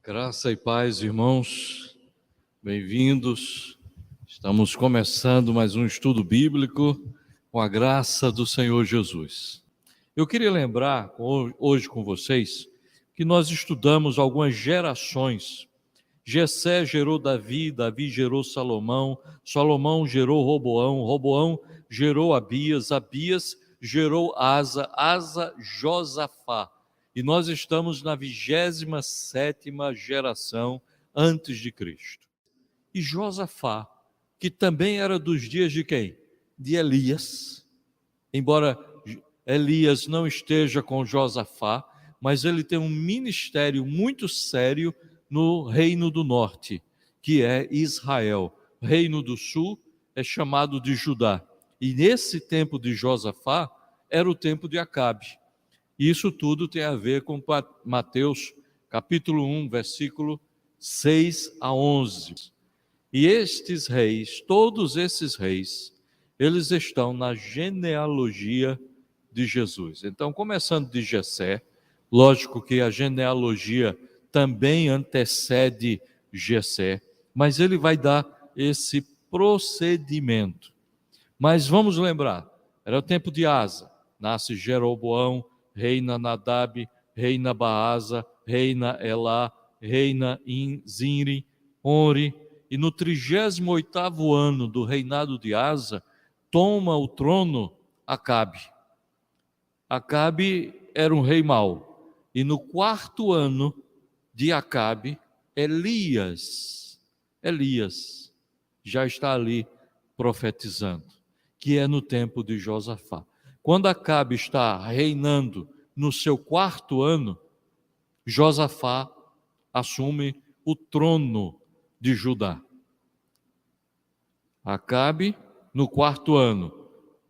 Graça e paz, irmãos, bem-vindos. Estamos começando mais um estudo bíblico com a graça do Senhor Jesus. Eu queria lembrar hoje com vocês que nós estudamos algumas gerações. Jessé gerou Davi, Davi gerou Salomão, Salomão gerou Roboão, Roboão gerou Abias, Abias gerou Asa, Asa Josafá. E nós estamos na 27ª geração antes de Cristo. E Josafá, que também era dos dias de quem? De Elias. Embora Elias não esteja com Josafá, mas ele tem um ministério muito sério no Reino do Norte, que é Israel. O Reino do Sul é chamado de Judá. E nesse tempo de Josafá, era o tempo de Acabe. Isso tudo tem a ver com Mateus, capítulo 1, versículo 6 a 11. E estes reis, todos esses reis, eles estão na genealogia de Jesus. Então, começando de Jessé, lógico que a genealogia também antecede Jessé, mas ele vai dar esse procedimento. Mas vamos lembrar, era o tempo de Asa, nasce Jeroboão, reina Nadab, reina Baasa, reina Elá, reina Zinri, Onri, e no 38º ano do reinado de Asa, toma o trono Acabe. Acabe era um rei mau, e no 4º ano de Acabe, Elias já está ali profetizando, que é no tempo de Josafá. Quando Acabe está reinando no seu 4º ano, Josafá assume o trono de Judá. Acabe no 4º ano,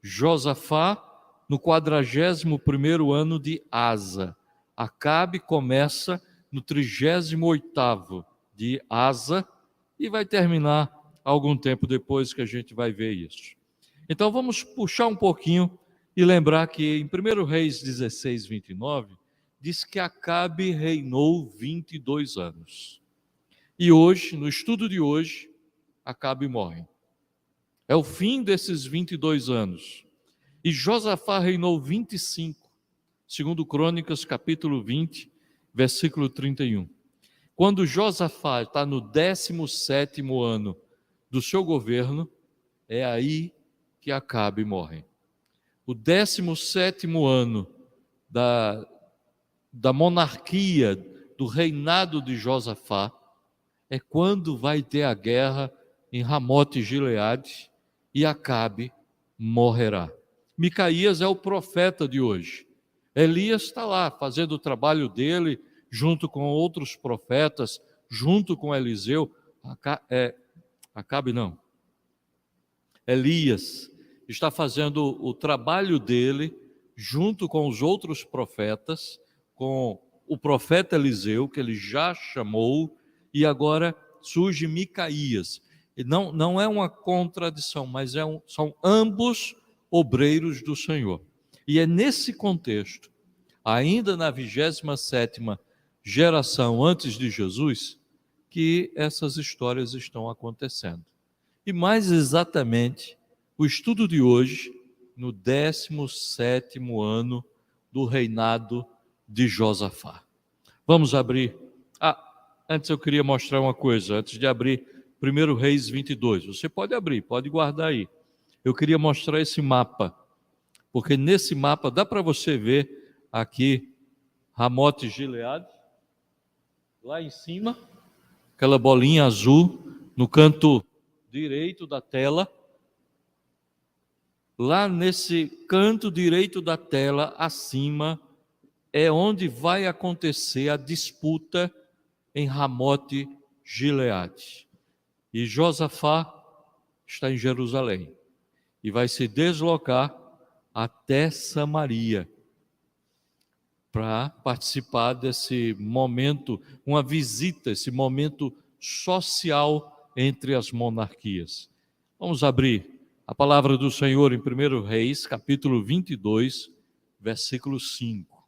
Josafá no 41º ano de Asa. Acabe começa no 38º de Asa e vai terminar algum tempo depois, que a gente vai ver isso. Então vamos puxar um pouquinho e lembrar que em 1 Reis 16, 29, diz que Acabe reinou 22 anos. E hoje, no estudo de hoje, Acabe morre. É o fim desses 22 anos. E Josafá reinou 25, segundo Crônicas, capítulo 20, versículo 31. Quando Josafá está no 17º ano do seu governo, é aí que Acabe morre. O 17º ano da monarquia, do reinado de Josafá, é quando vai ter a guerra em Ramote Gileade e Acabe morrerá. Micaías é o profeta de hoje. Elias está lá fazendo o trabalho dele, junto com outros profetas, junto com Eliseu. Elias está fazendo o trabalho dele junto com os outros profetas, com o profeta Eliseu, que ele já chamou, e agora surge Micaías. E não é uma contradição, mas são ambos obreiros do Senhor. E é nesse contexto, ainda na 27ª geração antes de Jesus, que essas histórias estão acontecendo. E mais exatamente, o estudo de hoje, no 17º ano do reinado de Josafá. Vamos abrir. Antes eu queria mostrar uma coisa, antes de abrir 1 Reis 22. Você pode abrir, pode guardar aí. Eu queria mostrar esse mapa, porque nesse mapa dá para você ver aqui Ramote Gileade, lá em cima, aquela bolinha azul no canto direito da tela. Lá nesse canto direito da tela, acima, é onde vai acontecer a disputa em Ramote Gileade. E Josafá está em Jerusalém e vai se deslocar até Samaria para participar desse momento, uma visita, esse momento social entre as monarquias. Vamos abrir a palavra do Senhor em 1 Reis, capítulo 22, versículo 5.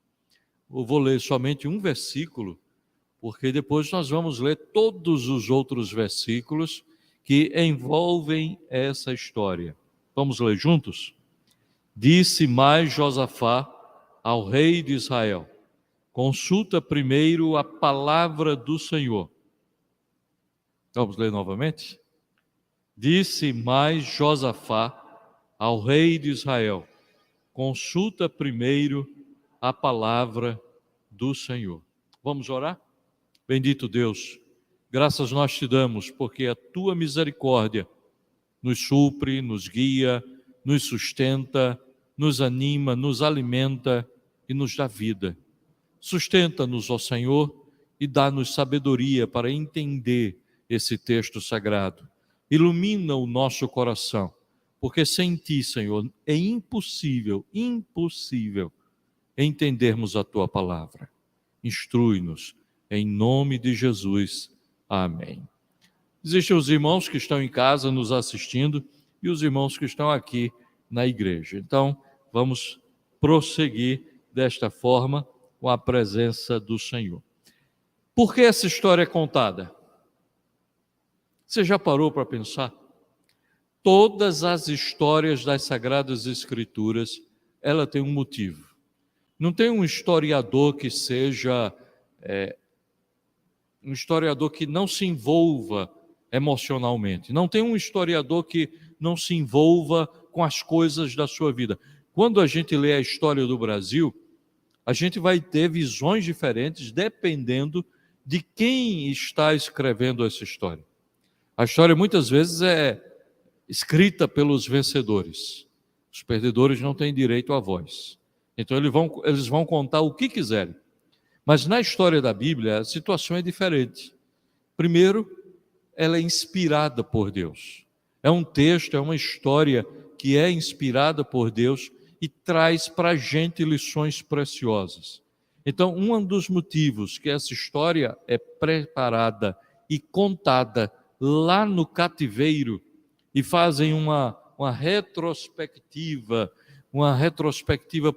Eu vou ler somente um versículo, porque depois nós vamos ler todos os outros versículos que envolvem essa história. Vamos ler juntos? Disse mais Josafá ao rei de Israel: consulta primeiro a palavra do Senhor. Vamos ler novamente? Disse mais Josafá ao rei de Israel: consulta primeiro a palavra do Senhor. Vamos orar? Bendito Deus, graças nós te damos, porque a tua misericórdia nos supre, nos guia, nos sustenta, nos anima, nos alimenta e nos dá vida. Sustenta-nos, ó Senhor, e dá-nos sabedoria para entender esse texto sagrado. Ilumina o nosso coração, porque sem ti, Senhor, é impossível entendermos a tua palavra. Instrui-nos, em nome de Jesus. Amém. Existem os irmãos que estão em casa nos assistindo e os irmãos que estão aqui na igreja. Então, vamos prosseguir desta forma com a presença do Senhor. Por que essa história é contada? Você já parou para pensar? Todas as histórias das Sagradas Escrituras, ela tem um motivo. Não tem um historiador que seja um historiador que não se envolva emocionalmente. Não tem um historiador que não se envolva com as coisas da sua vida. Quando a gente lê a história do Brasil, a gente vai ter visões diferentes dependendo de quem está escrevendo essa história. A história muitas vezes é escrita pelos vencedores. Os perdedores não têm direito à voz. Então eles vão contar o que quiserem. Mas na história da Bíblia a situação é diferente. Primeiro, ela é inspirada por Deus. É um texto, é uma história que é inspirada por Deus e traz para a gente lições preciosas. Então, um dos motivos que essa história é preparada e contada lá no cativeiro e fazem uma retrospectiva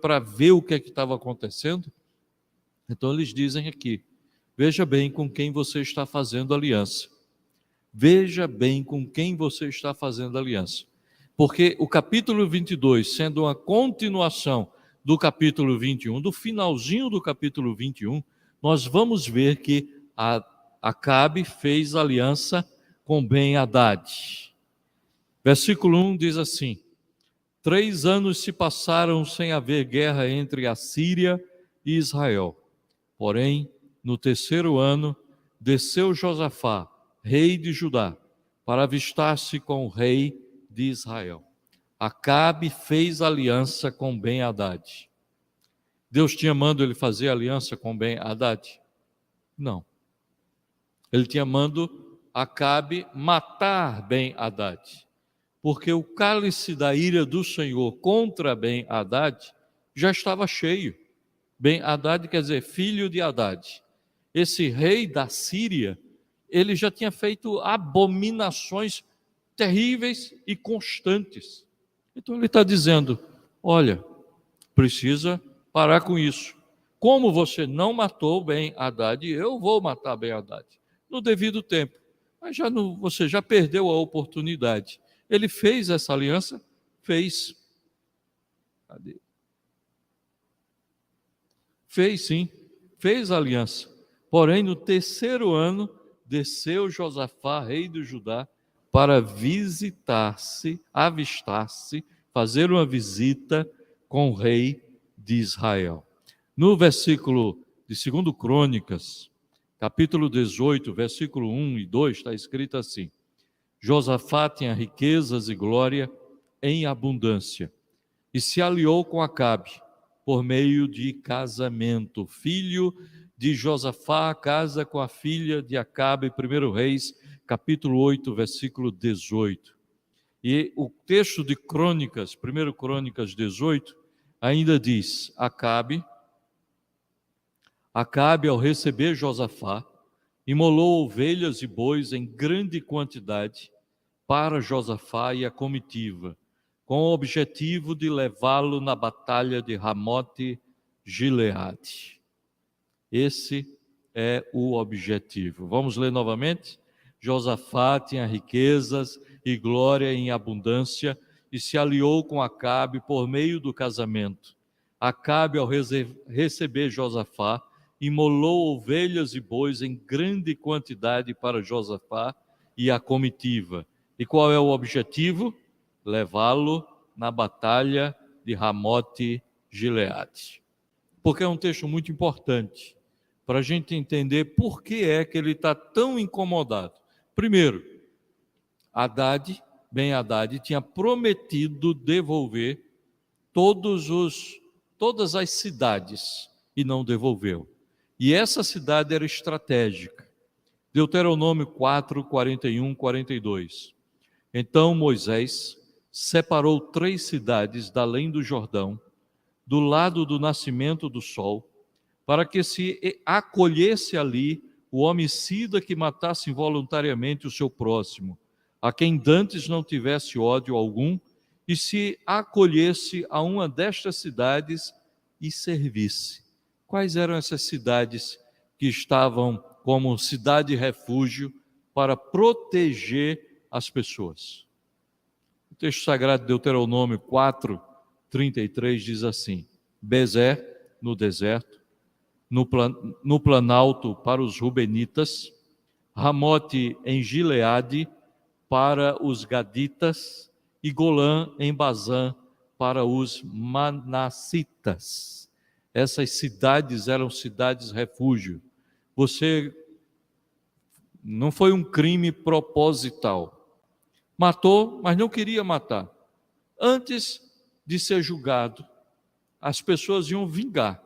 para ver o que é que estava acontecendo. Então eles dizem aqui: veja bem com quem você está fazendo aliança. Veja bem com quem você está fazendo aliança. Porque o capítulo 22, sendo uma continuação do capítulo 21, do finalzinho do capítulo 21, nós vamos ver que Acabe fez aliança com Ben-Hadad. Versículo 1 diz assim: 3 anos se passaram sem haver guerra entre a Síria e Israel. Porém, no 3º ano, desceu Josafá, rei de Judá, para avistar-se com o rei de Israel. Acabe fez aliança com Ben-Hadad. Deus tinha mandado ele fazer aliança com Ben-Hadad? Não. Ele tinha mandado Acabe matar Ben-Hadad, porque o cálice da ira do Senhor contra Ben-Hadad já estava cheio. Ben-Hadad quer dizer filho de Hadad. Esse rei da Síria, ele já tinha feito abominações terríveis e constantes. Então ele está dizendo: olha, precisa parar com isso. Como você não matou Ben-Hadad, eu vou matar Ben-Hadad no devido tempo. Mas você já perdeu a oportunidade. Ele fez essa aliança? Fez. Cadê? Fez sim, fez a aliança. Porém, no 3º ano, desceu Josafá, rei de Judá, para avistar-se, fazer uma visita com o rei de Israel. No versículo de 2 Crônicas, capítulo 18, versículo 1 e 2, está escrito assim: Josafá tinha riquezas e glória em abundância, e se aliou com Acabe, por meio de casamento. Filho de Josafá casa com a filha de Acabe, 1 Reis, capítulo 8, versículo 18. E o texto de Crônicas, 1 Crônicas 18, ainda diz: Acabe, ao receber Josafá, imolou ovelhas e bois em grande quantidade para Josafá e a comitiva, com o objetivo de levá-lo na batalha de Ramote Gileade. Esse é o objetivo. Vamos ler novamente? Josafá tinha riquezas e glória em abundância e se aliou com Acabe por meio do casamento. Acabe, ao receber Josafá, imolou ovelhas e bois em grande quantidade para Josafá e a comitiva. E qual é o objetivo? Levá-lo na batalha de Ramote-Gileade. Porque é um texto muito importante para a gente entender por que é que ele está tão incomodado. Primeiro, Ben-Hadad tinha prometido devolver todas as cidades e não devolveu. E essa cidade era estratégica. Deuteronômio 4, 41, 42. Então Moisés separou 3 cidades da além do Jordão, do lado do nascimento do sol, para que se acolhesse ali o homicida que matasse involuntariamente o seu próximo, a quem dantes não tivesse ódio algum, e se acolhesse a uma destas cidades e servisse. Quais eram essas cidades que estavam como cidade-refúgio para proteger as pessoas? O texto sagrado de Deuteronômio 4, 33 diz assim: Bezer, no deserto, no planalto para os rubenitas, Ramote em Gileade para os gaditas e Golã em Bazã para os manassitas. Essas cidades eram cidades refúgio. Você não foi um crime proposital. Matou, mas não queria matar. Antes de ser julgado, as pessoas iam vingar.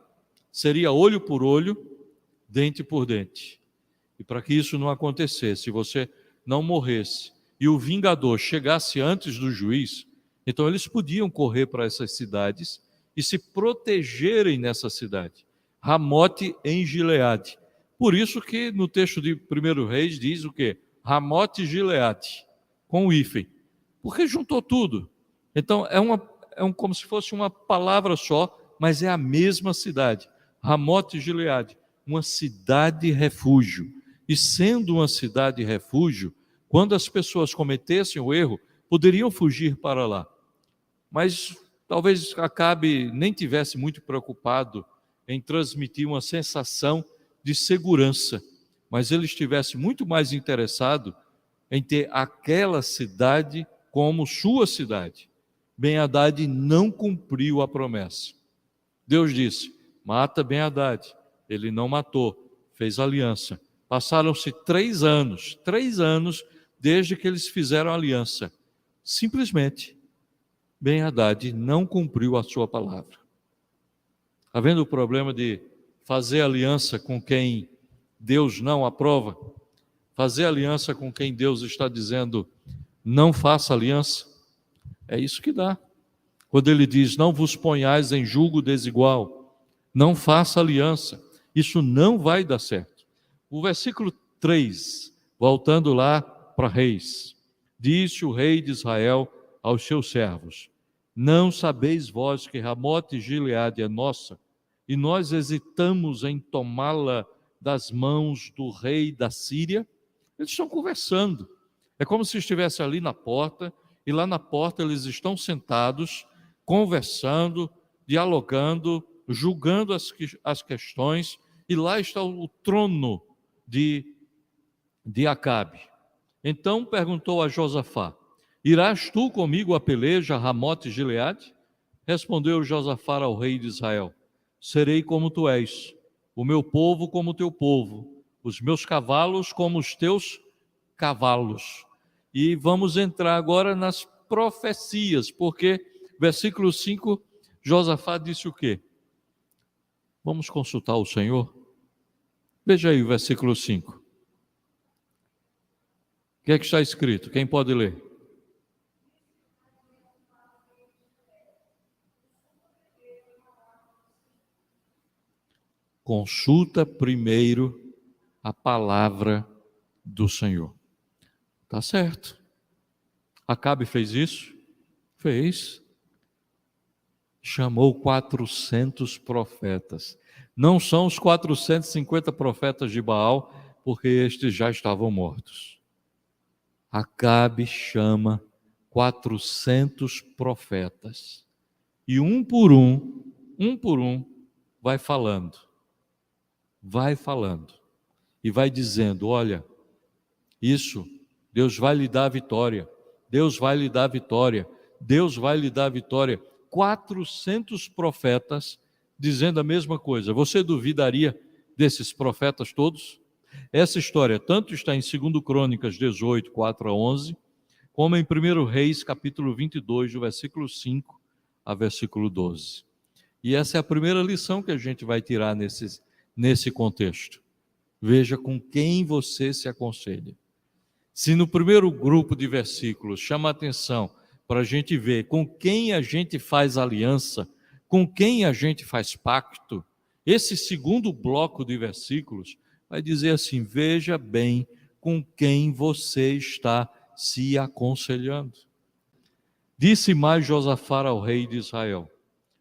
Seria olho por olho, dente por dente. E para que isso não acontecesse, você não morresse e o vingador chegasse antes do juiz, então eles podiam correr para essas cidades e se protegerem nessa cidade. Ramote em Gileade. Por isso que no texto de 1 Reis diz o quê? Ramote Gileade, com o hífen. Porque juntou tudo. Então como se fosse uma palavra só, mas é a mesma cidade. Ramote Gileade, uma cidade refúgio. E sendo uma cidade refúgio, quando as pessoas cometessem o erro, poderiam fugir para lá. Mas talvez Acabe nem tivesse muito preocupado em transmitir uma sensação de segurança, mas ele estivesse muito mais interessado em ter aquela cidade como sua cidade. Ben-Hadad não cumpriu a promessa. Deus disse: mata Ben-Hadad. Ele não matou, fez aliança. Passaram-se 3 anos desde que eles fizeram aliança. Simplesmente, Ben-Hadad não cumpriu a sua palavra. Está vendo o problema de fazer aliança com quem Deus não aprova? Fazer aliança com quem Deus está dizendo, não faça aliança? É isso que dá. Quando ele diz, não vos ponhais em julgo desigual, não faça aliança, isso não vai dar certo. O versículo 3, voltando lá para Reis, disse o rei de Israel aos seus servos: não sabeis vós que Ramote Gileade é nossa, e nós hesitamos em tomá-la das mãos do rei da Síria? Eles estão conversando. É como se estivesse ali na porta, e lá na porta eles estão sentados, conversando, dialogando, julgando as questões, e lá está o trono de Acabe. Então perguntou a Josafá: irás tu comigo a peleja Ramote Gileade? Respondeu Josafá ao rei de Israel: serei como tu és, o meu povo como o teu povo, os meus cavalos como os teus cavalos. E vamos entrar agora nas profecias, porque versículo 5, Josafá disse o quê? Vamos consultar o Senhor? Veja aí o versículo 5. O que é que está escrito? Quem pode ler? Consulta primeiro a palavra do Senhor. Tá certo. Acabe fez isso? Fez. chamou 400 profetas. Não são os 450 profetas de Baal, porque estes já estavam mortos. Acabe chama 400 profetas. E um por um, vai falando. Vai falando. E vai dizendo, olha, isso, Deus vai lhe dar a vitória. Deus vai lhe dar a vitória. Deus vai lhe dar a vitória. 400 profetas dizendo a mesma coisa. Você duvidaria desses profetas todos? Essa história tanto está em 2 Crônicas 18, 4 a 11, como em 1 Reis, capítulo 22, do versículo 5 a versículo 12. E essa é a primeira lição que a gente vai tirar nesse contexto. Veja com quem você se aconselha. Se no primeiro grupo de versículos chama a atenção para a gente ver com quem a gente faz aliança, com quem a gente faz pacto, esse segundo bloco de versículos vai dizer assim, veja bem com quem você está se aconselhando. Disse mais Josafá ao rei de Israel,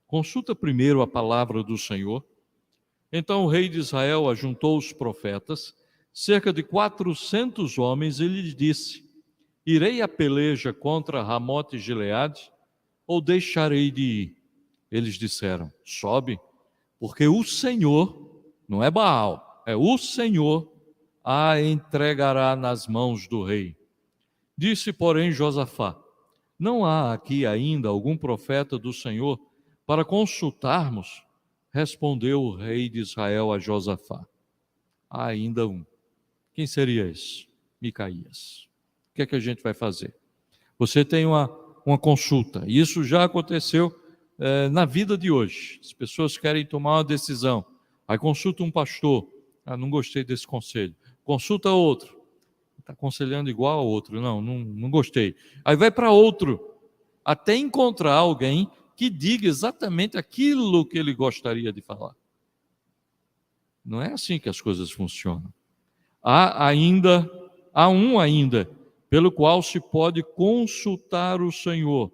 consulta primeiro a palavra do Senhor. Então o rei de Israel ajuntou os profetas, cerca de 400 homens, e lhes disse, irei à peleja contra Ramote e Gileade, ou deixarei de ir? Eles disseram, sobe, porque o Senhor, não é Baal, é o Senhor, a entregará nas mãos do rei. Disse, porém, Josafá, não há aqui ainda algum profeta do Senhor para consultarmos? Respondeu o rei de Israel a Josafá, há ainda um. Quem seria esse? Micaías. O que é que a gente vai fazer? Você tem uma consulta, e isso já aconteceu na vida de hoje. As pessoas querem tomar uma decisão, aí consulta um pastor, não gostei desse conselho, consulta outro, está aconselhando igual ao outro, não gostei. Aí vai para outro, até encontrar alguém que diga exatamente aquilo que ele gostaria de falar. Não é assim que as coisas funcionam. Há um ainda, pelo qual se pode consultar o Senhor,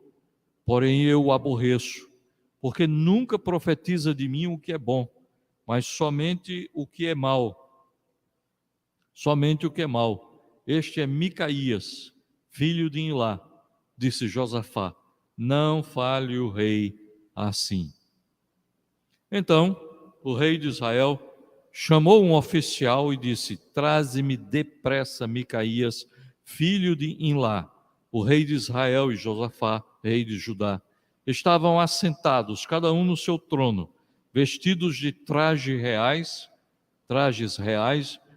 porém eu o aborreço, porque nunca profetiza de mim o que é bom, mas somente o que é mal. Somente o que é mal. Este é Micaías, filho de Ilá. Disse Josafá, não fale o rei assim. Então, o rei de Israel chamou um oficial e disse, traze-me depressa Micaías, filho de Imlá. O rei de Israel e Josafá, rei de Judá, estavam assentados, cada um no seu trono, vestidos de trajes reais,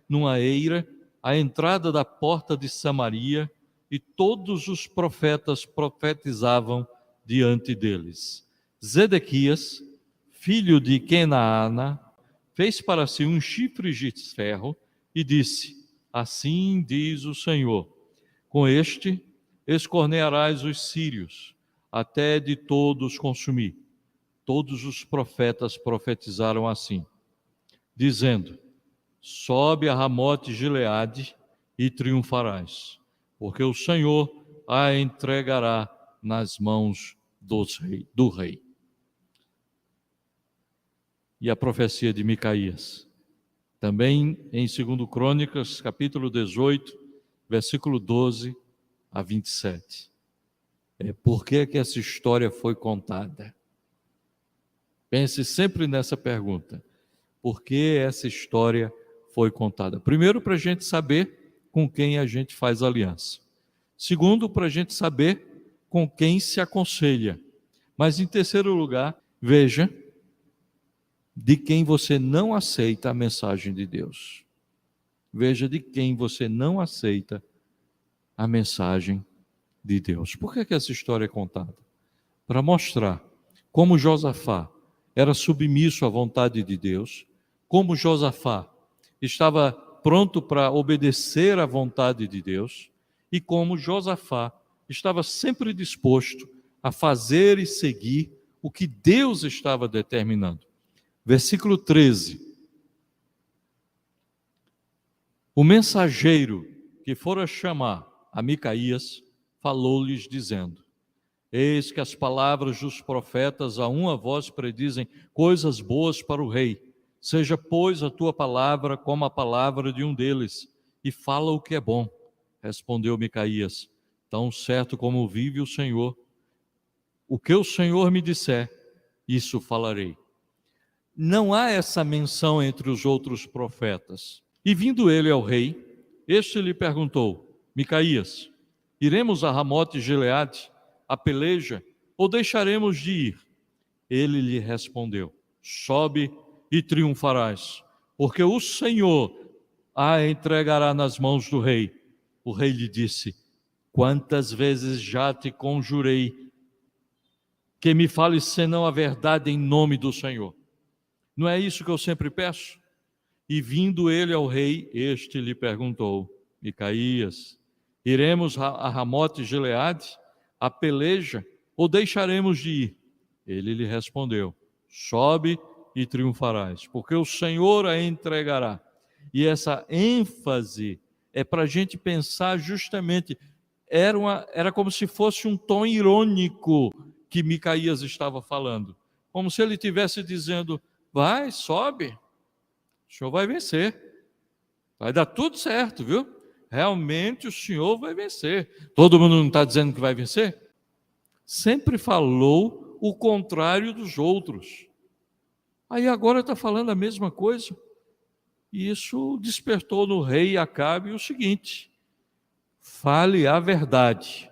numa eira, à entrada da porta de Samaria, e todos os profetas profetizavam diante deles. Zedequias, filho de Kenaana, fez para si um chifre de ferro e disse, assim diz o Senhor, com este escornearás os sírios, até de todos consumir. Todos os profetas profetizaram assim, dizendo, sobe a Ramote Gileade e triunfarás, porque o Senhor a entregará nas mãos do rei. E a profecia de Micaías, também em 2 Crônicas, capítulo 18, versículo 12 a 27. Por que essa história foi contada? Pense sempre nessa pergunta. Por que essa história foi contada? Primeiro, para a gente saber com quem a gente faz aliança. Segundo, para a gente saber com quem se aconselha. Mas, em terceiro lugar, veja de quem você não aceita a mensagem de Deus. Veja de quem você não aceita a mensagem de Deus. Por que essa história é contada? Para mostrar como Josafá era submisso à vontade de Deus, como Josafá estava pronto para obedecer à vontade de Deus e como Josafá estava sempre disposto a fazer e seguir o que Deus estava determinando. Versículo 13. O mensageiro que fora chamar a Micaías falou-lhes dizendo, Eis que as palavras dos profetas a uma voz predizem coisas boas para o rei. Seja, pois, a tua palavra como a palavra de um deles, e fala o que é bom. Respondeu Micaías: tão certo como vive o Senhor, o que o Senhor me disser, isso falarei. Não há essa menção entre os outros profetas. E vindo ele ao rei, este lhe perguntou: Micaías, iremos a Ramote de Gileade, a peleja, ou deixaremos de ir? Ele lhe respondeu: sobe e triunfarás, porque o Senhor a entregará nas mãos do rei. O rei lhe disse: quantas vezes já te conjurei que me fales senão a verdade em nome do Senhor? Não é isso que eu sempre peço? E vindo ele ao rei, este lhe perguntou: Micaías, iremos a Ramote de Gileade, a peleja, ou deixaremos de ir? Ele lhe respondeu: sobe e triunfarás, porque o Senhor a entregará. E essa ênfase é para a gente pensar justamente, era como se fosse um tom irônico que Micaías estava falando, como se ele estivesse dizendo: vai, sobe, o Senhor vai vencer, vai dar tudo certo, viu? Realmente o Senhor vai vencer. Todo mundo não está dizendo que vai vencer? Sempre falou o contrário dos outros. Aí agora está falando a mesma coisa. E isso despertou no rei Acabe o seguinte: fale a verdade.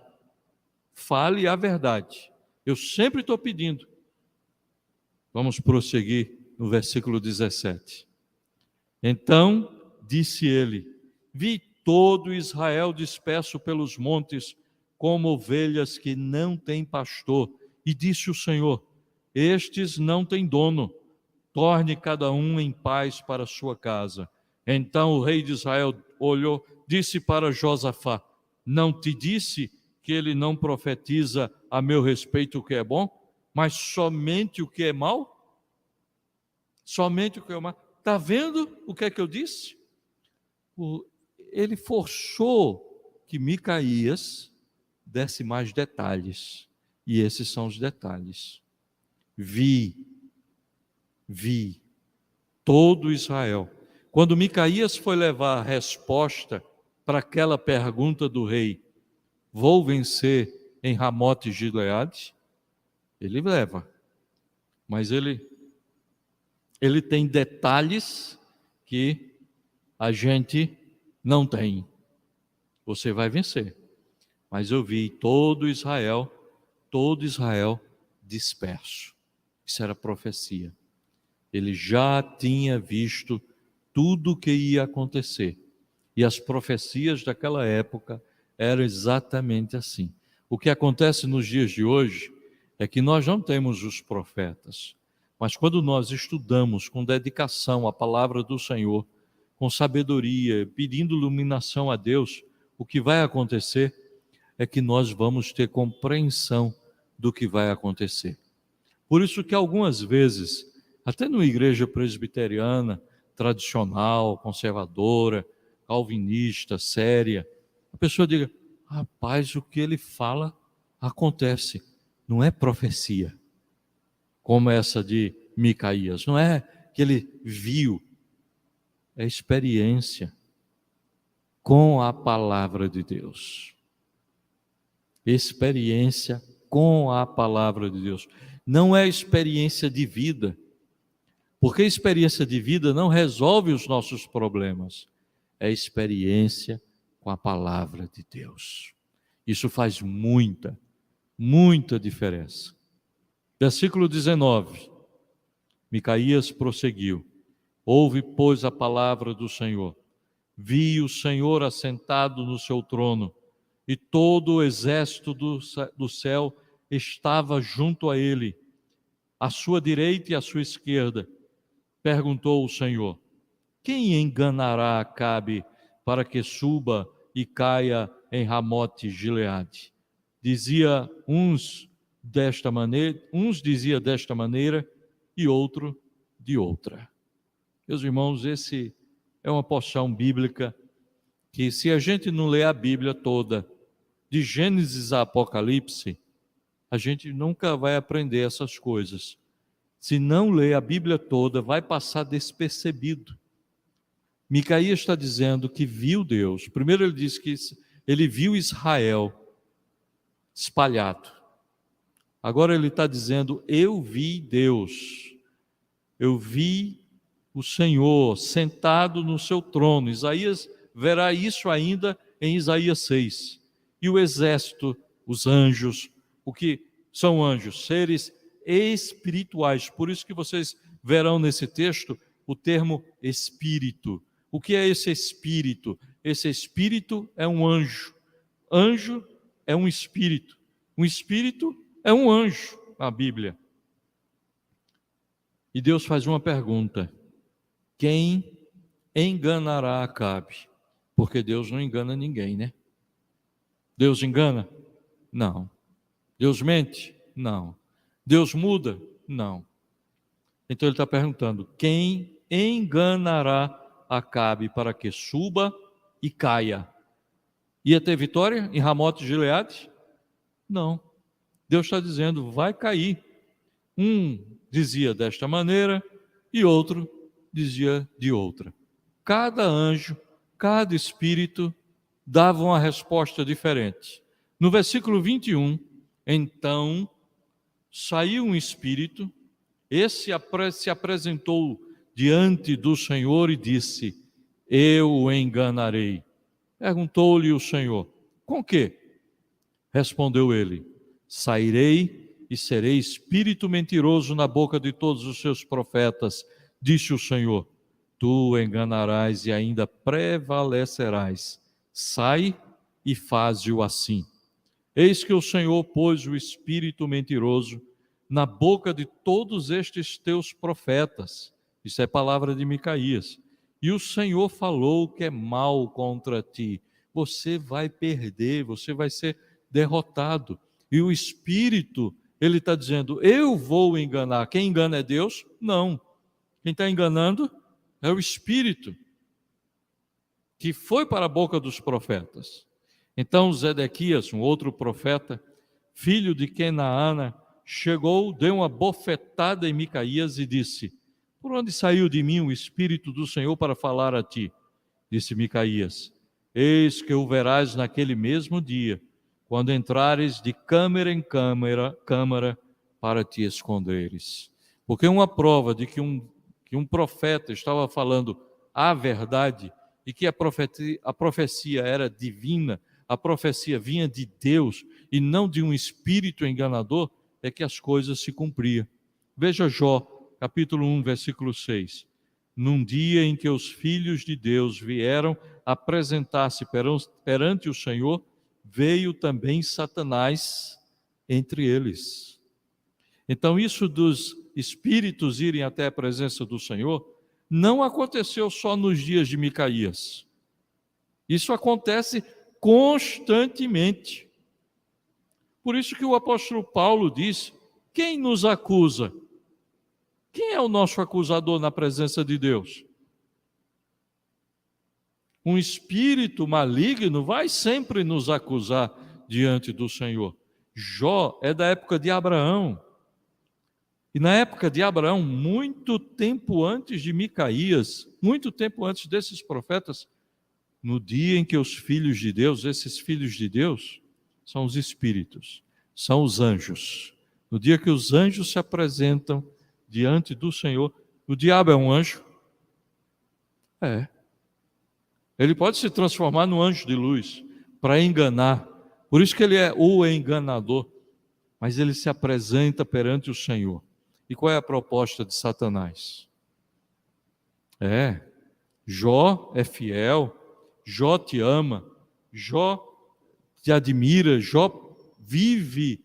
Fale a verdade. Eu sempre estou pedindo. Vamos prosseguir no versículo 17. Então disse ele: vi todo Israel disperso pelos montes, como ovelhas que não têm pastor. E disse o Senhor: estes não têm dono, torne cada um em paz para sua casa. Então o rei de Israel olhou, disse para Josafá: não te disse que ele não profetiza a meu respeito o que é bom, mas somente o que é mal? Somente o que é mal. Está vendo o que é que eu disse? Ele forçou que Micaías desse mais detalhes. E esses são os detalhes. Vi todo Israel. Quando Micaías foi levar a resposta para aquela pergunta do rei: vou vencer em Ramote de Gileade? Ele leva. Mas ele tem detalhes que a gente não tem. Você vai vencer. Mas eu vi todo Israel disperso. Isso era profecia. Ele já tinha visto tudo o que ia acontecer. E as profecias daquela época eram exatamente assim. O que acontece nos dias de hoje é que nós não temos os profetas, mas quando nós estudamos com dedicação a palavra do Senhor, com sabedoria, pedindo iluminação a Deus, o que vai acontecer é que nós vamos ter compreensão do que vai acontecer. Por isso que algumas vezes, até numa igreja presbiteriana, tradicional, conservadora, calvinista, séria, a pessoa diga: rapaz, o que ele fala acontece. Não é profecia, como essa de Micaías. Não é que ele viu, é experiência com a palavra de Deus. Experiência com a palavra de Deus. Não é experiência de vida, porque experiência de vida não resolve os nossos problemas. É experiência com a palavra de Deus. Isso faz muita diferença. Versículo 19. Micaías prosseguiu: ouve, pois, a palavra do Senhor. Vi o Senhor assentado no seu trono, e todo o exército do céu estava junto a ele, à sua direita e à sua esquerda. Perguntou o Senhor: quem enganará Acabe para que suba e caia em Ramote Gileade? Uns dizia desta maneira e outro de outra. Meus irmãos, esse é uma porção bíblica que, se a gente não ler a Bíblia toda, de Gênesis a Apocalipse, a gente nunca vai aprender essas coisas. Se não ler a Bíblia toda, vai passar despercebido. Micaías está dizendo que viu Deus. Primeiro ele diz que ele viu Israel espalhado. Agora ele está dizendo, eu vi Deus. Eu vi o Senhor sentado no seu trono. Isaías verá isso ainda em Isaías 6. E o exército, os anjos, o que são anjos? Seres espirituais. Por isso que vocês verão nesse texto o termo espírito. O que é esse espírito? Esse espírito é um anjo. Anjo é um espírito. Um espírito é um anjo na Bíblia. E Deus faz uma pergunta: quem enganará Acabe? Porque Deus não engana ninguém, né? Deus engana? Não. Deus mente? Não. Deus muda? Não. Então ele está perguntando: quem enganará Acabe para que suba e caia? Ia ter vitória em Ramote de Gileade? Não. Deus está dizendo, vai cair. Um dizia desta maneira e outro dizia de outra. Cada anjo, cada espírito dava uma resposta diferente. No versículo 21, então saiu um espírito, esse se apresentou diante do Senhor e disse, eu o enganarei. Perguntou-lhe o Senhor, com quê? Respondeu ele, sairei e serei espírito mentiroso na boca de todos os seus profetas, disse o Senhor. Tu enganarás e ainda prevalecerás. Sai e faze-o assim. Eis que o Senhor pôs o espírito mentiroso na boca de todos estes teus profetas. Isso é palavra de Micaías. E o Senhor falou que é mal contra ti. Você vai perder, você vai ser derrotado. E o espírito, ele está dizendo, eu vou enganar. Quem engana é Deus? Não. Quem está enganando é o espírito que foi para a boca dos profetas. Então Zedequias, um outro profeta, filho de Kenaana, chegou, deu uma bofetada em Micaías e disse, por onde saiu de mim o Espírito do Senhor para falar a ti? Disse Micaías, eis que o verás naquele mesmo dia, quando entrares de câmara em câmara para te esconderes. Porque uma prova de que um profeta estava falando a verdade e que a profecia era divina, a profecia vinha de Deus e não de um espírito enganador, é que as coisas se cumpriam. Veja Jó, capítulo 1, versículo 6. Num dia em que os filhos de Deus vieram apresentar-se perante o Senhor, veio também Satanás entre eles. Então, isso dos espíritos irem até a presença do Senhor, não aconteceu só nos dias de Micaías. Isso acontece constantemente. Por isso que o apóstolo Paulo diz, quem nos acusa? Quem é o nosso acusador na presença de Deus? Um espírito maligno vai sempre nos acusar diante do Senhor. Jó é da época de Abraão. E na época de Abraão, muito tempo antes de Micaías, muito tempo antes desses profetas, no dia em que os filhos de Deus, esses filhos de Deus, são os espíritos, são os anjos. No dia que os anjos se apresentam diante do Senhor, o diabo é um anjo? É. Ele pode se transformar num anjo de luz para enganar. Por isso que ele é o enganador. Mas ele se apresenta perante o Senhor. E qual é a proposta de Satanás? Jó é fiel, Jó te ama, Jó te admira, Jó vive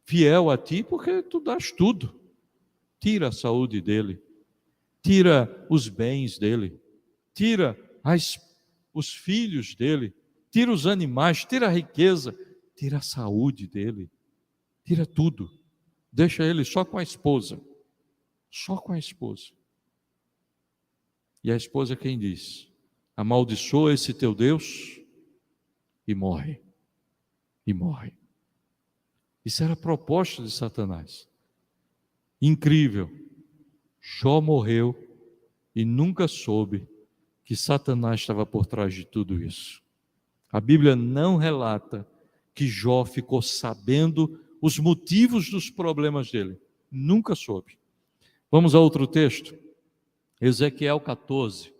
fiel a ti porque tu dás tudo. Tira a saúde dele, tira os bens dele, tira os filhos dele, tira os animais, tira a riqueza, tira a saúde dele, tira tudo. Deixa ele só com a esposa, só com a esposa. E a esposa quem diz? Amaldiçoa esse teu Deus e morre. E morre. Isso era a proposta de Satanás. Incrível. Jó morreu e nunca soube que Satanás estava por trás de tudo isso. A Bíblia não relata que Jó ficou sabendo os motivos dos problemas dele. Nunca soube. Vamos a outro texto. Ezequiel 14,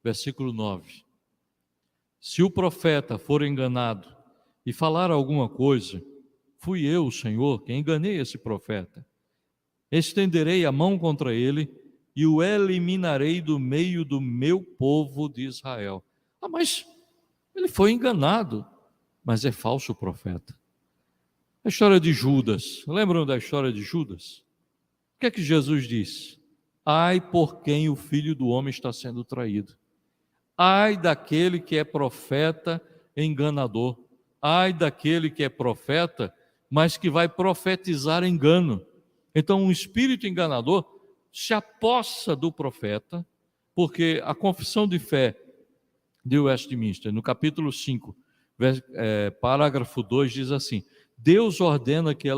versículo 9. Se o profeta for enganado e falar alguma coisa, fui eu, o Senhor, quem enganei esse profeta. Estenderei a mão contra ele e o eliminarei do meio do meu povo de Israel. Mas ele foi enganado, mas é falso profeta. A história de Judas, lembram da história de Judas? O que é que Jesus disse? Ai por quem o Filho do Homem está sendo traído. Ai daquele que é profeta enganador. Ai daquele que é profeta, mas que vai profetizar engano. Então, um espírito enganador se apossa do profeta, porque a confissão de fé de Westminster, no capítulo 5, parágrafo 2, diz assim: Deus ordena que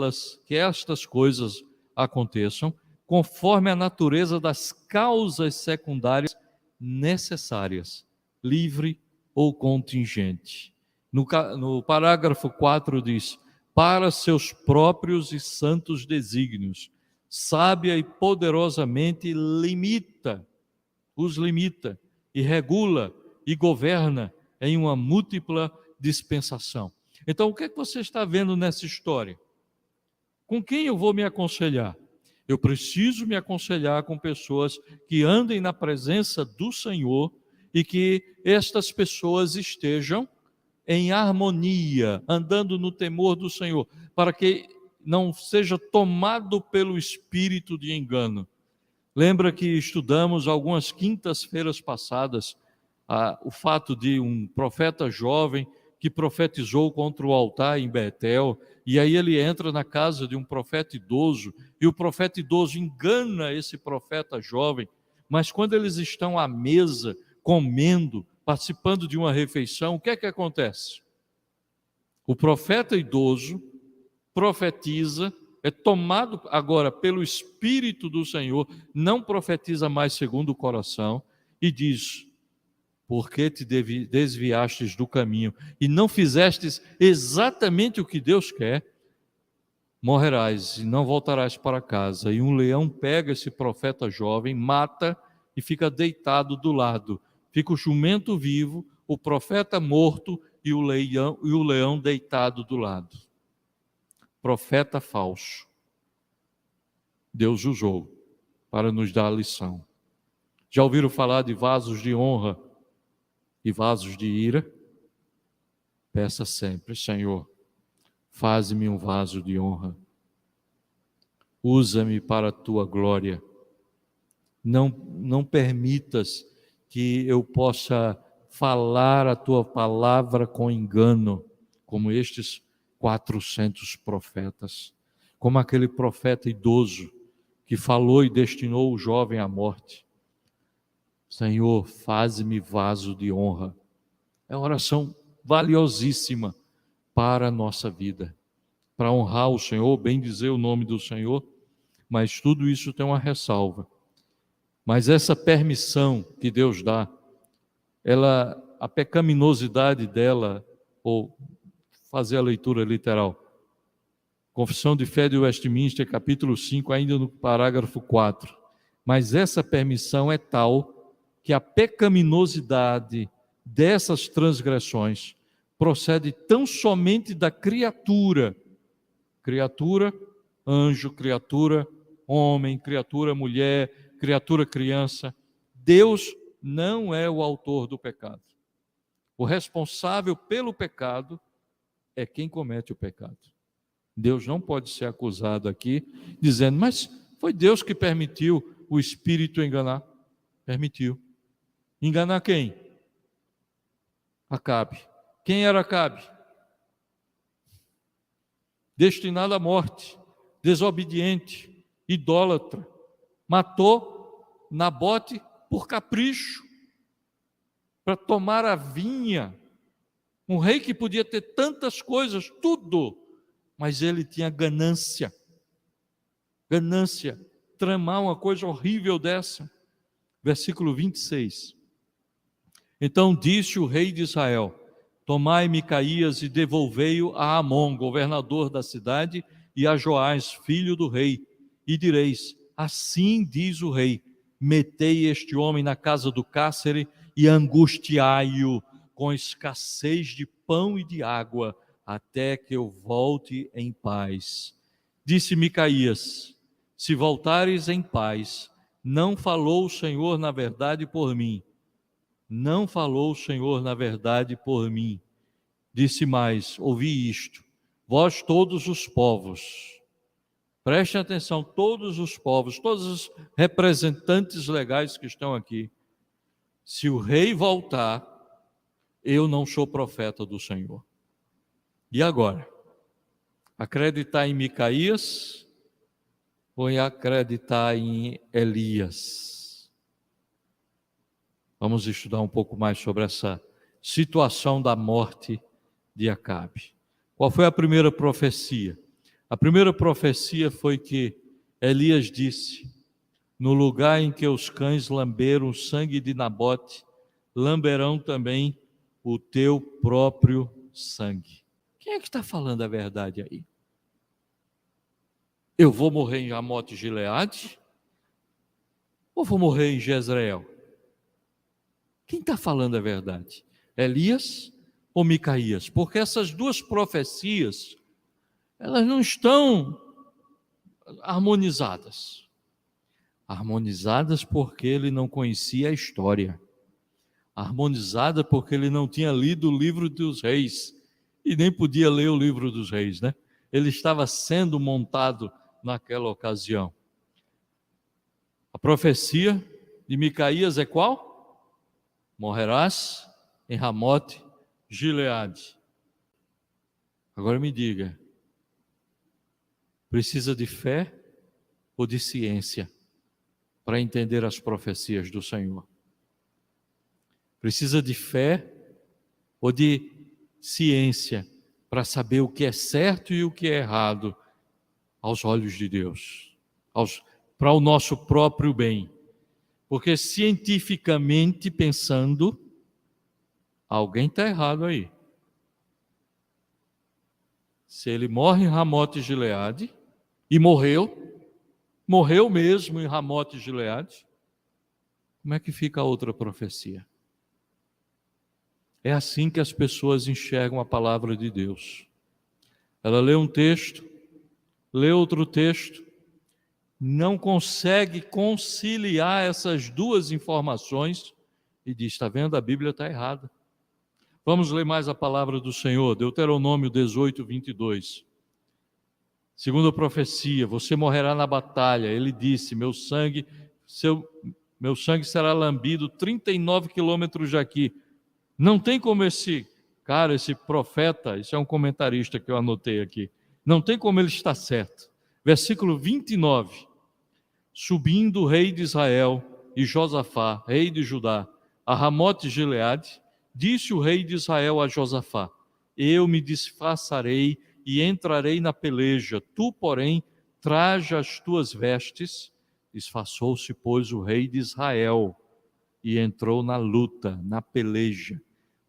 estas coisas aconteçam conforme a natureza das causas secundárias necessárias, livre ou contingente. No parágrafo 4 diz: para seus próprios e santos desígnios, sábia e poderosamente os limita e regula e governa em uma múltipla dispensação. Então, o que é que você está vendo nessa história? Com quem eu vou me aconselhar? Eu preciso me aconselhar com pessoas que andem na presença do Senhor e que estas pessoas estejam em harmonia, andando no temor do Senhor, para que não seja tomado pelo espírito de engano. Lembra que estudamos algumas quintas-feiras passadas o fato de um profeta jovem que profetizou contra o altar em Betel, e aí ele entra na casa de um profeta idoso, e o profeta idoso engana esse profeta jovem, mas quando eles estão à mesa, comendo, participando de uma refeição, o que é que acontece? O profeta idoso profetiza, é tomado agora pelo Espírito do Senhor, não profetiza mais segundo o coração, e diz: porque te desviastes do caminho e não fizestes exatamente o que Deus quer, morrerás e não voltarás para casa. E um leão pega esse profeta jovem, mata e fica deitado do lado. Fica o jumento vivo, o profeta morto e o leão deitado do lado. Profeta falso. Deus usou para nos dar a lição. Já ouviram falar de vasos de honra e vasos de ira? Peça sempre: Senhor, faz-me um vaso de honra. Usa-me para a tua glória. Não permitas que eu possa falar a tua palavra com engano, como estes 400 profetas, como aquele profeta idoso que falou e destinou o jovem à morte. Senhor, faz-me vaso de honra. É uma oração valiosíssima para a nossa vida, para honrar o Senhor, bem dizer o nome do Senhor, mas tudo isso tem uma ressalva. Mas essa permissão que Deus dá, a pecaminosidade dela, ou fazer a leitura literal, Confissão de Fé de Westminster, capítulo 5, ainda no parágrafo 4, mas essa permissão é tal que a pecaminosidade dessas transgressões procede tão somente da criatura, anjo, criatura homem, criatura mulher, criatura criança. Deus não é o autor do pecado. O responsável pelo pecado é quem comete o pecado. Deus não pode ser acusado aqui dizendo: mas foi Deus que permitiu o espírito enganar. Permitiu. Enganar quem? Acabe. Quem era Acabe? Destinado à morte, desobediente, idólatra. Matou Nabote por capricho, para tomar a vinha. Um rei que podia ter tantas coisas, tudo, mas ele tinha ganância, tramar uma coisa horrível dessa. Versículo 26. Então disse o rei de Israel: tomai Micaías e devolvei-o a Amon, governador da cidade, e a Joás, filho do rei, e direis: assim diz o rei, metei este homem na casa do cárcere e angustiai-o com escassez de pão e de água, até que eu volte em paz. Disse Micaías: se voltares em paz, não falou o Senhor na verdade por mim. Não falou o Senhor na verdade por mim. Disse mais: ouvi isto, vós todos os povos. Prestem atenção, todos os povos, todos os representantes legais que estão aqui. Se o rei voltar, eu não sou profeta do Senhor. E agora? Acreditar em Micaías ou acreditar em Elias? Vamos estudar um pouco mais sobre essa situação da morte de Acabe. Qual foi a primeira profecia? A primeira profecia foi que Elias disse: no lugar em que os cães lamberam o sangue de Nabote, lamberão também o teu próprio sangue. Quem é que está falando a verdade aí? Eu vou morrer em Ramote Gileade? Ou vou morrer em Jezreel? Quem está falando a verdade? Elias ou Micaías? Porque essas duas profecias, elas não estão harmonizadas. Harmonizadas porque ele não conhecia a história. Harmonizada porque ele não tinha lido o livro dos reis. E nem podia ler o livro dos reis, né? Ele estava sendo montado naquela ocasião. A profecia de Micaías é qual? Morrerás em Ramote Gileade. Agora me diga, precisa de fé ou de ciência para entender as profecias do Senhor? Precisa de fé ou de ciência para saber o que é certo e o que é errado aos olhos de Deus, para o nosso próprio bem? Porque cientificamente pensando, alguém está errado aí. Se ele morre em Ramote Gileade, e morreu mesmo em Ramote Gileade, como é que fica a outra profecia? É assim que as pessoas enxergam a palavra de Deus. Ela lê um texto, lê outro texto, não consegue conciliar essas duas informações e diz: está vendo, a Bíblia está errada. Vamos ler mais a palavra do Senhor, Deuteronômio 18, 22. Segunda profecia: você morrerá na batalha. Ele disse: meu sangue será lambido 39 quilômetros daqui. Não tem como esse profeta, isso é um comentarista que eu anotei aqui, não tem como ele estar certo. Versículo 29. Subindo o rei de Israel e Josafá, rei de Judá, a Ramote Gileade, disse o rei de Israel a Josafá: eu me disfarçarei e entrarei na peleja, tu, porém, traja as tuas vestes. Disfarçou-se, pois, o rei de Israel e entrou na luta, na peleja.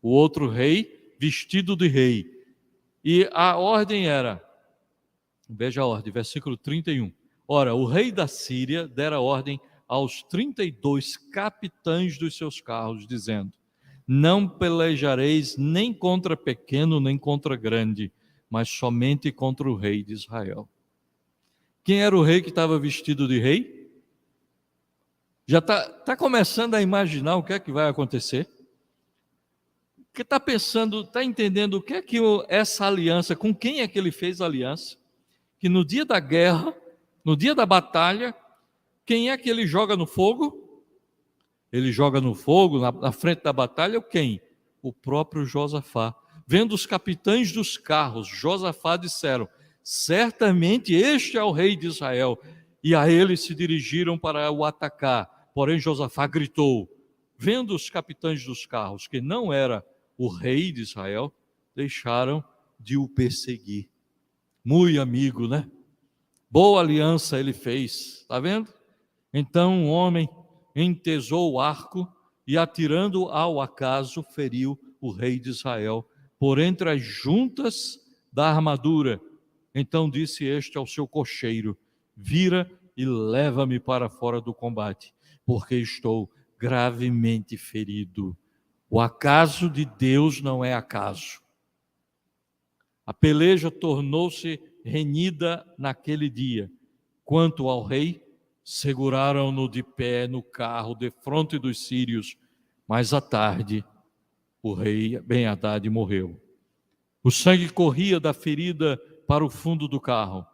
O outro rei, vestido de rei. E a ordem era, veja a ordem, versículo 31. Ora, o rei da Síria dera ordem aos 32 capitães dos seus carros, dizendo: não pelejareis nem contra pequeno, nem contra grande, mas somente contra o rei de Israel. Quem era o rei que estava vestido de rei? Já está começando a imaginar o que é que vai acontecer? Porque está pensando, está entendendo o que é que essa aliança, com quem é que ele fez a aliança? Que no dia da guerra, no dia da batalha, quem é que ele joga no fogo? Ele joga no fogo, na frente da batalha, quem? O próprio Josafá. Vendo os capitães dos carros, Josafá disseram: certamente este é o rei de Israel. E a ele se dirigiram para o atacar. Porém Josafá gritou. Vendo os capitães dos carros que não era o rei de Israel, deixaram de o perseguir. Muito amigo, né? Boa aliança ele fez, está vendo? Então o homem entesou o arco e, atirando ao acaso, feriu o rei de Israel por entre as juntas da armadura. Então disse este ao seu cocheiro: vira e leva-me para fora do combate, porque estou gravemente ferido. O acaso de Deus não é acaso. A peleja tornou-se renhida naquele dia. Quanto ao rei, seguraram-no de pé no carro defronte dos sírios, mas à tarde o rei Ben-Hadad morreu. O sangue corria da ferida para o fundo do carro.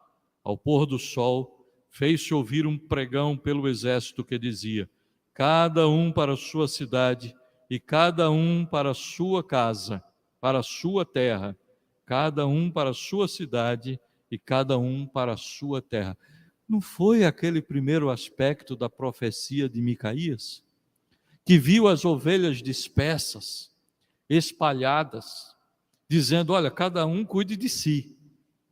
Ao pôr do sol, fez-se ouvir um pregão pelo exército que dizia: cada um para a sua cidade e cada um para a sua casa, para a sua terra, cada um para a sua cidade e cada um para a sua terra. Não foi aquele primeiro aspecto da profecia de Micaías? Que viu as ovelhas dispersas, espalhadas, dizendo: olha, cada um cuide de si.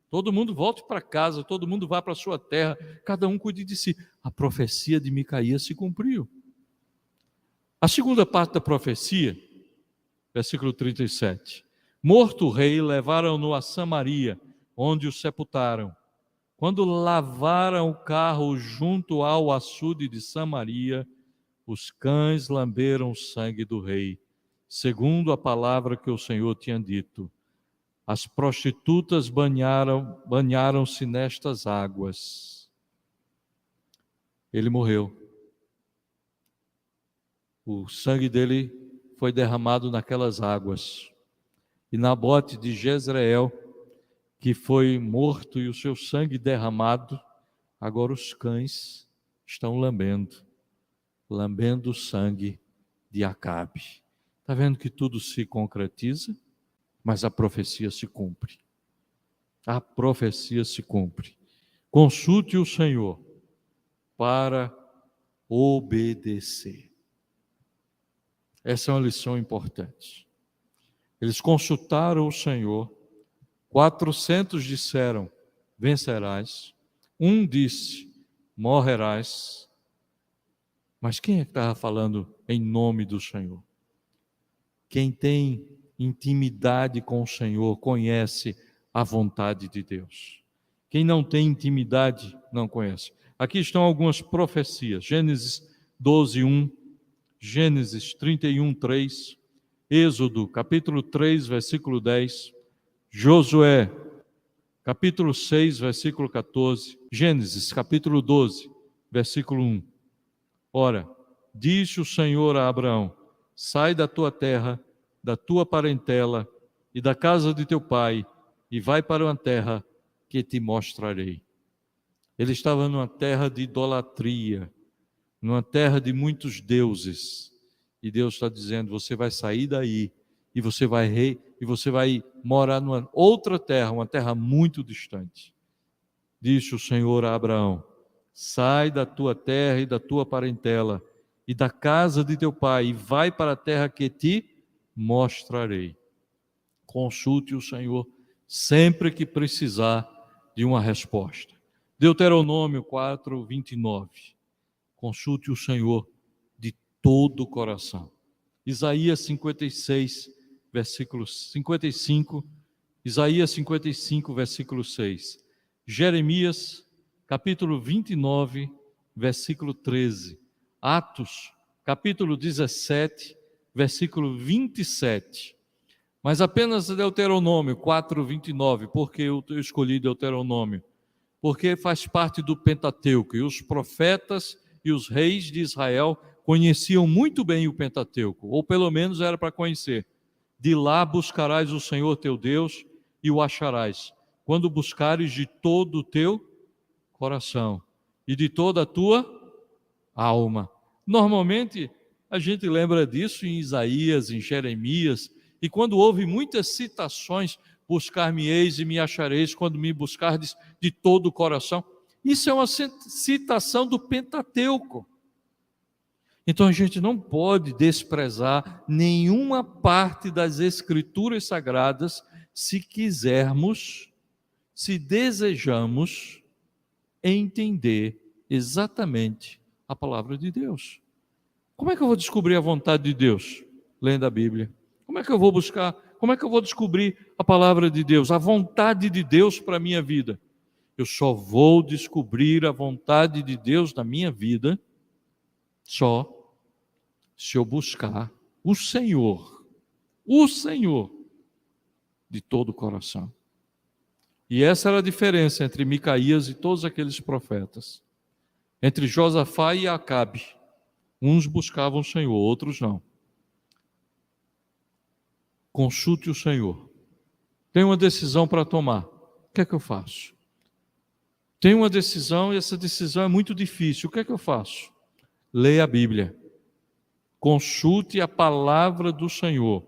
Todo mundo volte para casa, todo mundo vá para a sua terra, cada um cuide de si. A profecia de Micaías se cumpriu. A segunda parte da profecia, versículo 37. Morto o rei, levaram-no a Samaria, onde o sepultaram. Quando lavaram o carro junto ao açude de Samaria, os cães lamberam o sangue do rei, segundo a palavra que o Senhor tinha dito. As prostitutas banharam-se nestas águas. Ele morreu. O sangue dele foi derramado naquelas águas. E Nabote de Jezreel, que foi morto e o seu sangue derramado, agora os cães estão lambendo o sangue de Acabe. Está vendo que tudo se concretiza, mas a profecia se cumpre. A profecia se cumpre. Consulte o Senhor para obedecer. Essa é uma lição importante. Eles consultaram o Senhor. 400 disseram: vencerás. Um disse: morrerás. Mas quem é que estava falando em nome do Senhor? Quem tem intimidade com o Senhor conhece a vontade de Deus. Quem não tem intimidade não conhece. Aqui estão algumas profecias: Gênesis 12:1, Gênesis 31:3, Êxodo capítulo 3, versículo 10, Josué capítulo 6, versículo 14, Gênesis capítulo 12, versículo 1. Ora, disse o Senhor a Abraão: sai da tua terra, da tua parentela e da casa de teu pai, e vai para uma terra que te mostrarei. Ele estava numa terra de idolatria, numa terra de muitos deuses, e Deus está dizendo: você vai sair daí e você vai morar numa outra terra, uma terra muito distante. Disse o Senhor a Abraão: sai da tua terra e da tua parentela e da casa de teu pai, e vai para a terra que te mostrarei. Consulte o Senhor sempre que precisar de uma resposta. Deuteronômio 4:29. Consulte o Senhor de todo o coração. Isaías 56, versículo 55. Isaías 55, versículo 6. Jeremias, capítulo 29, versículo 13. Atos, capítulo 17, versículo 27. Mas apenas Deuteronômio 4:29. Por que eu escolhi Deuteronômio? Porque faz parte do Pentateuco, e os profetas e os reis de Israel conheciam muito bem o Pentateuco, ou pelo menos era para conhecer. De lá buscarás o Senhor teu Deus e o acharás, quando buscares de todo o teu coração e de toda a tua alma. Normalmente a gente lembra disso em Isaías, em Jeremias, e quando houve muitas citações: buscar-me-eis e me achareis quando me buscardes de todo o coração. Isso é uma citação do Pentateuco. Então a gente não pode desprezar nenhuma parte das Escrituras Sagradas se quisermos se desejamos entender exatamente a palavra de Deus. Como é que eu vou descobrir a vontade de Deus? Lendo a Bíblia. Como é que eu vou buscar? Como é que eu vou descobrir a palavra de Deus, a vontade de Deus para a minha vida? Eu só vou descobrir a vontade de Deus na minha vida só se eu buscar o Senhor de todo o coração. E essa era a diferença entre Micaías e todos aqueles profetas. Entre Josafá e Acabe. Uns buscavam o Senhor, outros não. Consulte o Senhor. Tenho uma decisão para tomar. O que é que eu faço? Tenho uma decisão e essa decisão é muito difícil. O que é que eu faço? Leia a Bíblia. Consulte a palavra do Senhor.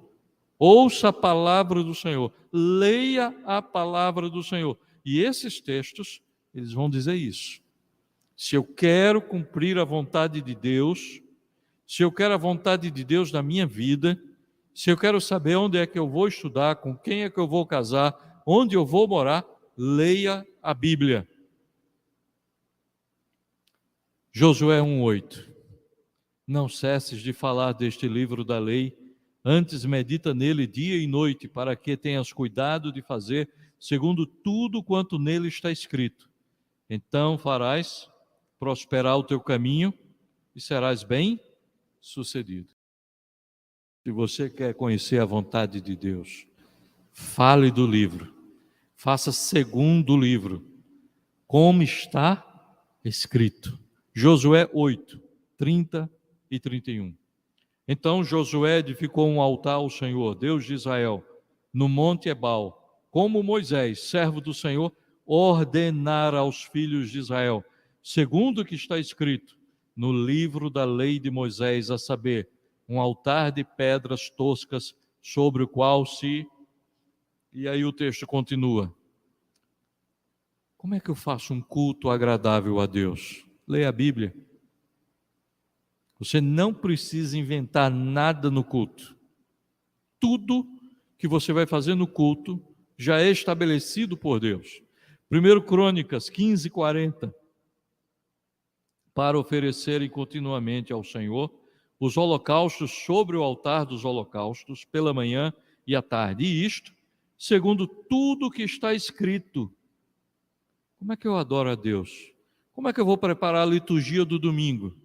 Ouça a palavra do Senhor. Leia a palavra do Senhor. E esses textos, eles vão dizer isso. Se eu quero cumprir a vontade de Deus, se eu quero a vontade de Deus na minha vida, se eu quero saber onde é que eu vou estudar, com quem é que eu vou casar, onde eu vou morar, leia a Bíblia. Josué 1:8. Não cesses de falar deste livro da lei, antes medita nele dia e noite, para que tenhas cuidado de fazer segundo tudo quanto nele está escrito. Então farás prosperar o teu caminho e serás bem-sucedido. Se você quer conhecer a vontade de Deus, fale do livro, faça segundo o livro, como está escrito. Josué 8, 30 e 31. Então Josué edificou um altar ao Senhor, Deus de Israel, no monte Ebal, como Moisés, servo do Senhor, ordenara aos filhos de Israel, segundo o que está escrito no livro da lei de Moisés, a saber, um altar de pedras toscas sobre o qual se... E aí o texto continua. Como é que eu faço um culto agradável a Deus? Leia a Bíblia. Você não precisa inventar nada no culto. Tudo que você vai fazer no culto já é estabelecido por Deus. 1 Crônicas 15:40. Para oferecerem continuamente ao Senhor os holocaustos sobre o altar dos holocaustos, pela manhã e à tarde. E isto, segundo tudo que está escrito. Como é que eu adoro a Deus? Como é que eu vou preparar a liturgia do domingo?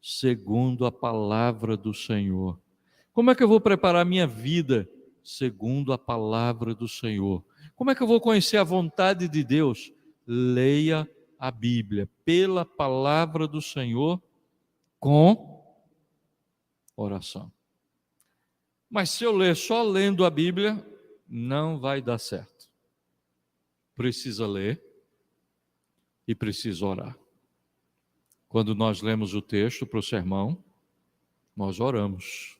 Segundo a palavra do Senhor. Como é que eu vou preparar a minha vida? Segundo a palavra do Senhor. Como é que eu vou conhecer a vontade de Deus? Leia a Bíblia, pela palavra do Senhor, com oração. Mas se eu ler só lendo a Bíblia, não vai dar certo. Precisa ler e precisa orar. Quando nós lemos o texto para o sermão, nós oramos.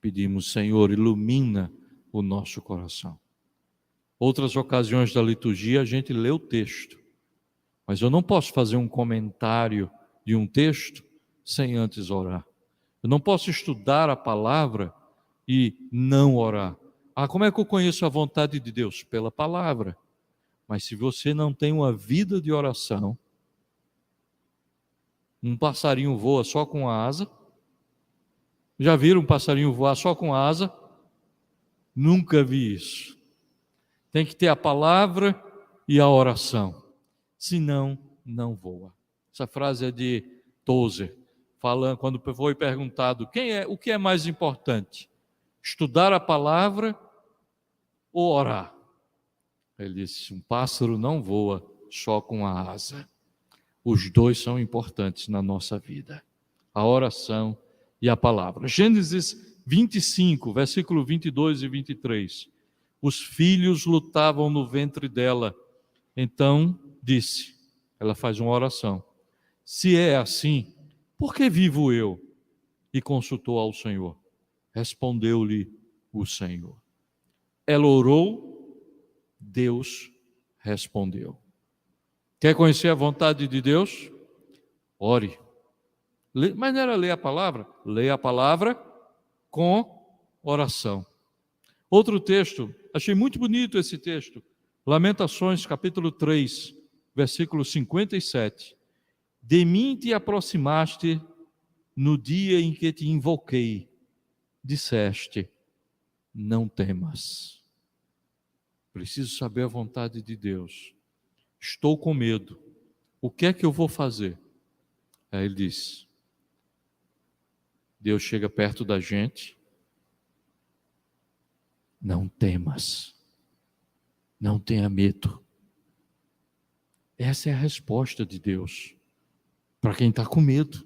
Pedimos, Senhor, ilumina o nosso coração. Outras ocasiões da liturgia, a gente lê o texto. Mas eu não posso fazer um comentário de um texto sem antes orar. Eu não posso estudar a palavra e não orar. Como é que eu conheço a vontade de Deus? Pela palavra. Mas se você não tem uma vida de oração, um passarinho voa só com a asa. Já viram um passarinho voar só com a asa? Nunca vi isso. Tem que ter a palavra e a oração. Senão, não voa. Essa frase é de Tozer, falando, quando foi perguntado o que é mais importante? Estudar a palavra ou orar? Ele disse, um pássaro não voa só com a asa. Os dois são importantes na nossa vida. A oração e a palavra. Gênesis 25, versículo 22 e 23. Os filhos lutavam no ventre dela. Então disse, ela faz uma oração. Se é assim, por que vivo eu? E consultou ao Senhor. Respondeu-lhe o Senhor. Ela orou, Deus respondeu. Quer conhecer a vontade de Deus? Ore. Mas não era ler a palavra? Leia a palavra com oração. Outro texto, achei muito bonito esse texto. Lamentações, capítulo 3, versículo 57. De mim te aproximaste no dia em que te invoquei, disseste, não temas. Preciso saber a vontade de Deus. Estou com medo. O que é que eu vou fazer? Aí ele diz, Deus chega perto da gente, não temas, não tenha medo. Essa é a resposta de Deus para quem está com medo,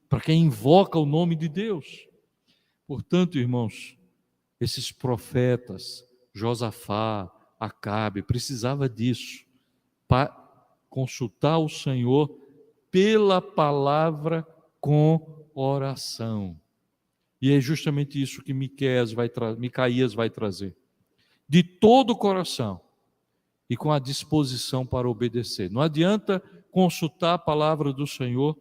para quem invoca o nome de Deus. Portanto, irmãos, esses profetas, Josafá, Acabe, precisava disso, para consultar o Senhor pela palavra com oração. E é justamente isso que Micaías vai trazer. De todo o coração e com a disposição para obedecer. Não adianta consultar a palavra do Senhor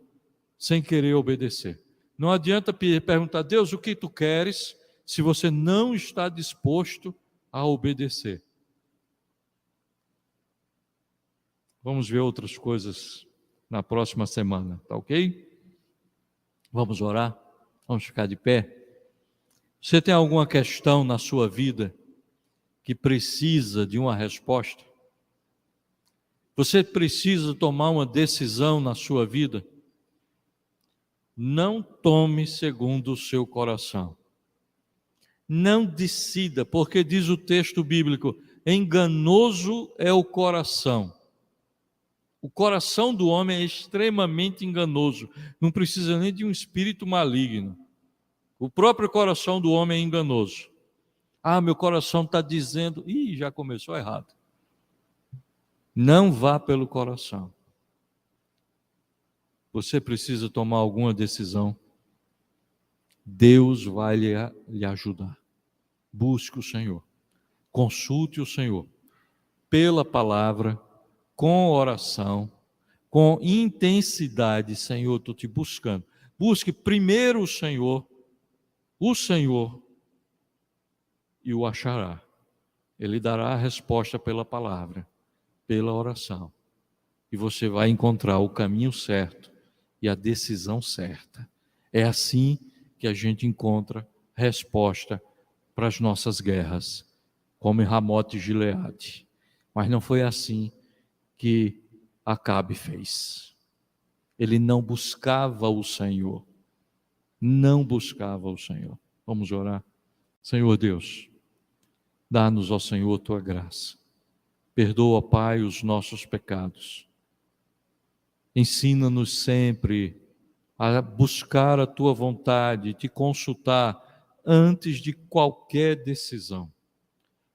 sem querer obedecer. Não adianta perguntar, Deus, o que tu queres, se você não está disposto a obedecer. Vamos ver outras coisas na próxima semana, tá ok? Vamos orar? Vamos ficar de pé? Você tem alguma questão na sua vida que precisa de uma resposta? Você precisa tomar uma decisão na sua vida? Não tome segundo o seu coração. Não decida, porque diz o texto bíblico, enganoso é o coração. O coração do homem é extremamente enganoso. Não precisa nem de um espírito maligno. O próprio coração do homem é enganoso. Ah, meu coração está dizendo... Ih, já começou errado. Não vá pelo coração. Você precisa tomar alguma decisão. Deus vai lhe ajudar. Busque o Senhor. Consulte o Senhor. Pela palavra, com oração, com intensidade. Senhor, estou te buscando. Busque primeiro o Senhor e o achará. Ele dará a resposta pela palavra, pela oração. E você vai encontrar o caminho certo e a decisão certa. É assim que a gente encontra resposta para as nossas guerras, como em Ramote e Gileade. Mas não foi assim que Acabe fez. Ele não buscava o Senhor. Não buscava o Senhor. Vamos orar. Senhor Deus, dá-nos, ó Senhor, tua graça. Perdoa, Pai, os nossos pecados. Ensina-nos sempre a buscar a tua vontade, te consultar antes de qualquer decisão.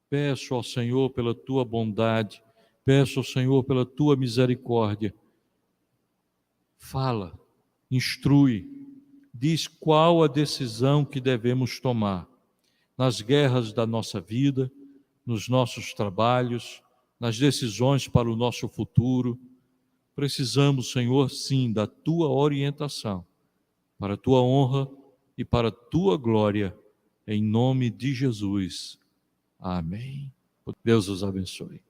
Peço ao Senhor pela tua bondade, peço ao Senhor pela tua misericórdia. Fala, instrui, diz qual a decisão que devemos tomar nas guerras da nossa vida, nos nossos trabalhos, nas decisões para o nosso futuro. Precisamos, Senhor, sim, da tua orientação, para a tua honra e para a tua glória, em nome de Jesus. Amém. Deus os abençoe.